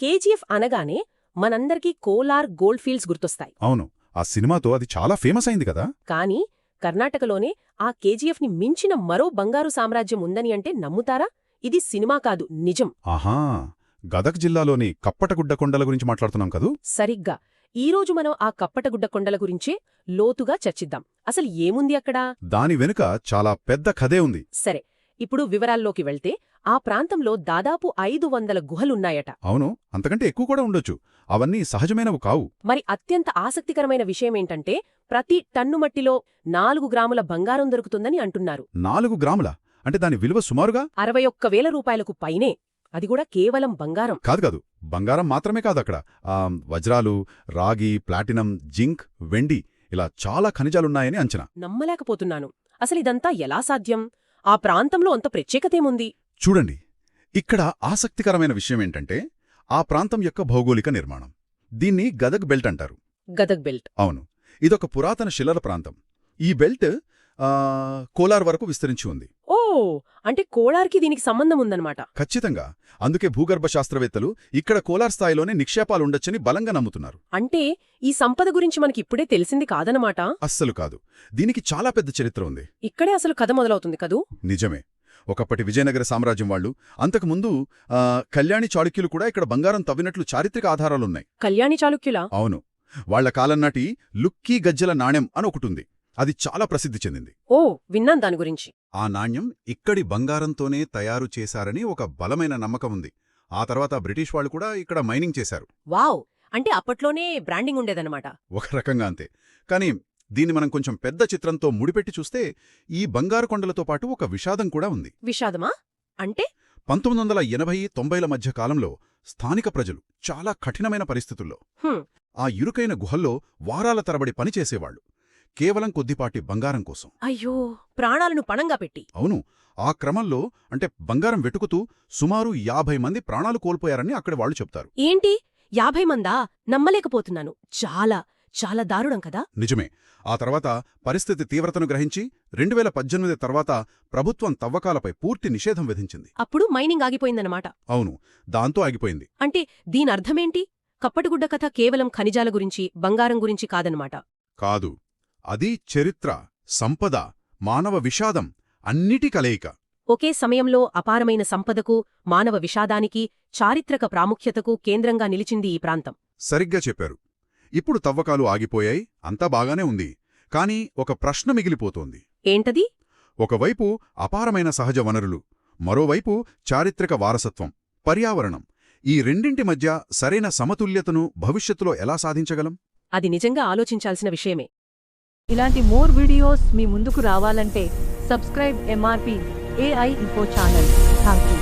KGF అనగానే మనందరికీ Kolar gold fields గుర్తొస్తాయి. అవును, ఆ సినిమాతో అది చాలా ఫేమస్ అయింది కదా. కానీ కర్ణాటకలోనే ఆ కేజీఎఫ్ని మించిన మరో బంగారు సామ్రాజ్యం ఉందని అంటే నమ్ముతారా? ఇది సినిమా కాదు, నిజం. ఆహా, గదక్ జిల్లాలోని కప్పటగుడ్డ కొండల గురించి మాట్లాడుతున్నాం కదూ. సరిగ్గా. ఈరోజు మనం ఆ కప్పటగుడ్డ కొండల గురించే లోతుగా చర్చిద్దాం. అసలు ఏముంది అక్కడ? దాని వెనుక చాలా పెద్ద కథే ఉంది. సరే, ఇప్పుడు వివరాల్లోకి వెళ్తే ఆ ప్రాంతంలో దాదాపు 500 గుహలున్నాయట. అవును, అంతకంటే ఎక్కువ కూడా ఉండొచ్చు. అవన్నీ సహజమైనవి కావు. మరి అత్యంత ఆసక్తికరమైన విషయమేంటంటే ప్రతి టన్ను మట్టిలో 4 గ్రాముల బంగారం దొరుకుతుందని అంటున్నారు. 4 గ్రాముల అంటే దాని విలువ సుమారుగా 61,000 రూపాయలకు పైనే. అది కూడా కేవలం బంగారం కాదు. బంగారం మాత్రమే కాదు అక్కడ. వజ్రాలు, రాగి, ప్లాటినం, జింక్, వెండి ఇలా చాలా ఖనిజాలున్నాయని అంచనా. నమ్మలేకపోతున్నాను. అసలిదంతా ఎలా సాధ్యం? ఆ ప్రాంతంలో అంత ప్రత్యేకతేముంది? చూడండి, ఇక్కడ ఆసక్తికరమైన విషయమేంటంటే ఆ ప్రాంతం యొక్క భౌగోళిక నిర్మాణం. దీన్ని గదగ్ బెల్ట్ అంటారు. గదగ్ బెల్ట్. అవును, ఇదొక పురాతన శిలల ప్రాంతం. ఈ బెల్ట్ కోలార్ వరకు విస్తరించి ఉంది. ఓ, అంటే కోలార్కి దీనికి సంబంధం ఉందన్నమాట. ఖచ్చితంగా. అందుకే భూగర్భ శాస్త్రవేత్తలు ఇక్కడ కోలార్ స్థాయిలోనే నిక్షేపాలుండొచ్చని బలంగా నమ్ముతున్నారు. అంటే ఈ సంపద గురించి మనకిప్పుడే తెలిసింది కాదనమాట. అస్సలు కాదు, దీనికి చాలా పెద్ద చరిత్ర ఉంది. ఇక్కడే అసలు కథ మొదలవుతుంది కదూ. నిజమే. ఒకప్పటి విజయనగర సామ్రాజ్యం వాళ్ళు, అంతకుముందు కళ్యాణి చాళుక్యులు కూడా ఇక్కడ బంగారం తవ్వినట్లు చారిత్రక ఆధారాలున్నాయి. కళ్యాణి చాళుక్యులా? అవును, వాళ్ల కాలం నాటి లుక్కీ గజ్జల నాణెం అని ఒకటుంది. అది చాలా ప్రసిద్ధి చెందింది. ఓ, విన్నాను దాని గురించి. ఆ నాణ్యం ఇక్కడి బంగారంతోనే తయారు చేశారని ఒక బలమైన నమ్మకం ఉంది. ఆ తర్వాత బ్రిటిష్ వాళ్ళు కూడా ఇక్కడ మైనింగ్ చేశారు. వావ్, అంటే అప్పట్లోనే బ్రాండింగ్ ఉండేదన్నమాట. ఒక రకంగా అంతే. కానీ దీన్ని మనం కొంచెం పెద్ద చిత్రంతో ముడిపెట్టి చూస్తే ఈ బంగారు కొండలతో పాటు ఒక విషాదం కూడా ఉంది. విషాదమా? అంటే 1980-90ల మధ్య కాలంలో స్థానిక ప్రజలు చాలా కఠినమైన పరిస్థితుల్లో ఆ ఇరుకైన గుహల్లో వారాల తరబడి పనిచేసేవాళ్లు, కేవలం కొద్దిపాటి బంగారం కోసం. అయ్యో, ప్రాణాలను పణంగా పెట్టి. అవును, ఆ క్రమంలో అంటే బంగారం వెతుకుతూ సుమారు 50 మంది ప్రాణాలు కోల్పోయారని అక్కడి వాళ్లు చెప్తారు. ఏంటి, 50 మందా? నమ్మలేకపోతున్నాను. చాలా చాలా దారుణం కదా. నిజమే. ఆ తర్వాత పరిస్థితి తీవ్రతను గ్రహించి 2018 తర్వాత ప్రభుత్వం తవ్వకాలపై పూర్తి నిషేధం విధించింది. అప్పుడు మైనింగ్ ఆగిపోయిందన్నమాట. అవును, దాంతో ఆగిపోయింది. అంటే దీనర్థమేంటి? కప్పటిగుడ్డ కథ కేవలం ఖనిజాల గురించి, బంగారం గురించి కాదన్నమాట. కాదు, అది చరిత్ర, సంపద, మానవ విషాదం అన్నిటి కలయిక. ఒకే సమయంలో అపారమైన సంపదకు, మానవ విషాదానికి, చారిత్రక ప్రాముఖ్యతకు కేంద్రంగా నిలిచింది ఈ ప్రాంతం. సరిగ్గా చెప్పారు. ఇప్పుడు తవ్వకాలు ఆగిపోయాయి, అంతా బాగానే ఉంది. కానీ ఒక ప్రశ్న మిగిలిపోతోంది. ఏంటది? ఒకవైపు అపారమైన సహజ వనరులు, మరోవైపు చారిత్రక వారసత్వం, పర్యావరణం. ఈ రెండింటి మధ్య సరైన సమతుల్యతను భవిష్యత్తులో ఎలా సాధించగలం? అది నిజంగా ఆలోచించాల్సిన విషయమే. ఇలాంటి మోర్ వీడియోస్ మీ ముందుకు రావాలంటే subscribe MRP AI Info channel. Thank you.